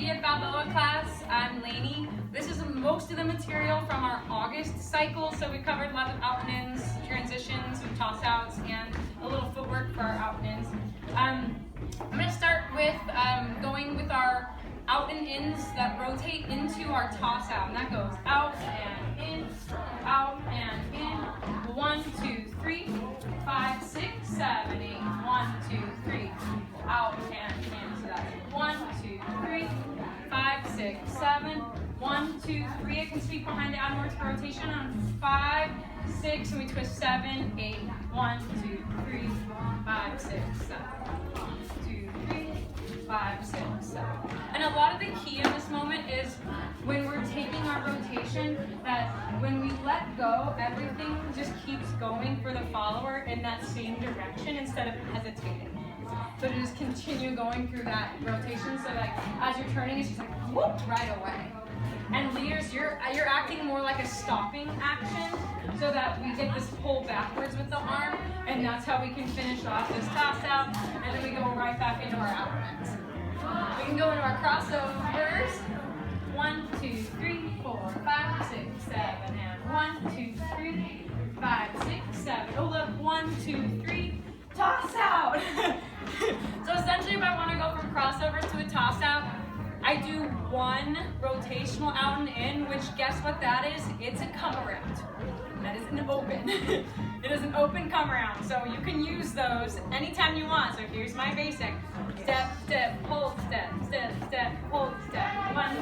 intermediate Balboa class. I'm Lainey. This is most of the material from our August cycle, so we covered a lot of out and ins, transitions, some toss outs, and a little footwork for our out and ins. I'm going to start with going with our out and ins that rotate into our toss out, and that goes out and in, out and in. 1, 2, 3, 5, 6, 7, 8. 1, 2, 3, out and in. So that's 1, 2, 3, 5, 6, 7. 1, 2, 3. I can sweep behind it, add more to rotation on 5, 6, and we twist 7, 8. 1, 2, 3, 5, 6, 7. 1, 2, 3, 5, 6, 7. And a lot of the key in this moment is when we're taking our rotation, that when we let go, everything just keeps going for the follower in that same direction instead of hesitating. So to just continue going through that rotation, so like as you're turning, it's just like whoop right away. And leaders, you're acting more like a stopping action, so that we get this pull backwards with the arm, and that's how we can finish off this toss out, and then we go right back into our outlets. We can go into our crossovers. 1, 2, 3, 4, 5, 6, 7, and 1, 2, 3, 5, 6, 7. Oh look, 1, 2, 3, toss out. So essentially, if I want to go from crossovers to a toss out, I do one rotational out and in, which guess what that is? It's a come around. That is an open. It is an open come around. So you can use those anytime you want. So here's my basic. Step, step, hold, step, step, step, hold, step. 1,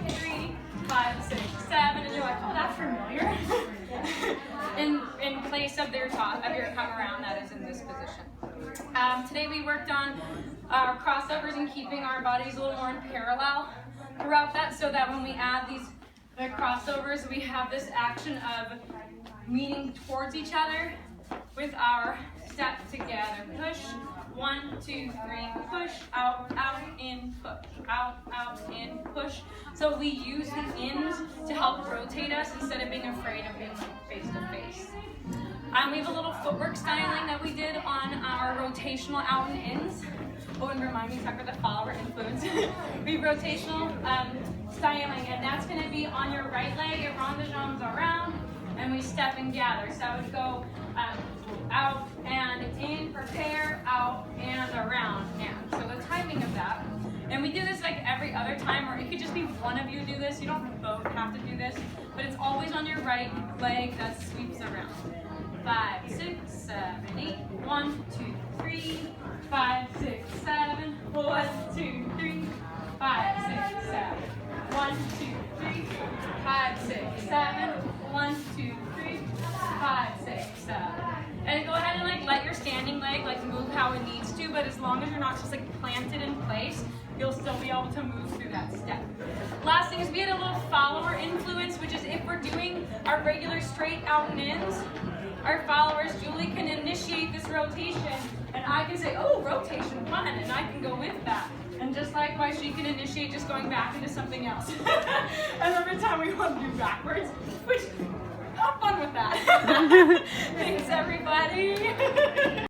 2, 3, 5, 6, 7. And you're like, oh, that's familiar. in place of your come around that is in this position. Today we worked on our crossovers and keeping our bodies a little more in parallel throughout that, so that when we add the crossovers, we have this action of leaning towards each other with our step together. Push, 1, 2, 3, push, out, out, in, push, out, out, in, push. So we use the ins to help rotate us instead of being afraid of being face to face. We have a little footwork styling that we did on our rotational out and ins. Oh, and remind me to talk about the follower influence. We have rotational styling, and that's going to be on your right leg, it ronde-jambs around, and we step and gather. So I would go out and in, prepare, out and around. And so the timing of that, and we do this like every other time, or it could just be one of you do this. You don't both have to do this, but it's always on your right leg that sweeps around. 5, 6, 7, 8. 1, 2, 3, 5, 6, 7. 1, 2, 3, 5, 6, 7. 1, 2, 3, 5, 6, 7. 1, 2, 3, 5, 6, 7. And go ahead and like let your standing leg like move how it needs to, but as long as you're not just like planted in place, you'll still be able to move through that step. Last thing is we had a little follower influence, which is if we're doing our regular straight out and ins, our followers, Julie can initiate this rotation, and I can say, oh, rotation 1, and I can go with that. And just likewise, she can initiate just going back into something else. And every time we want to do backwards, which, have fun with that. Thanks, everybody.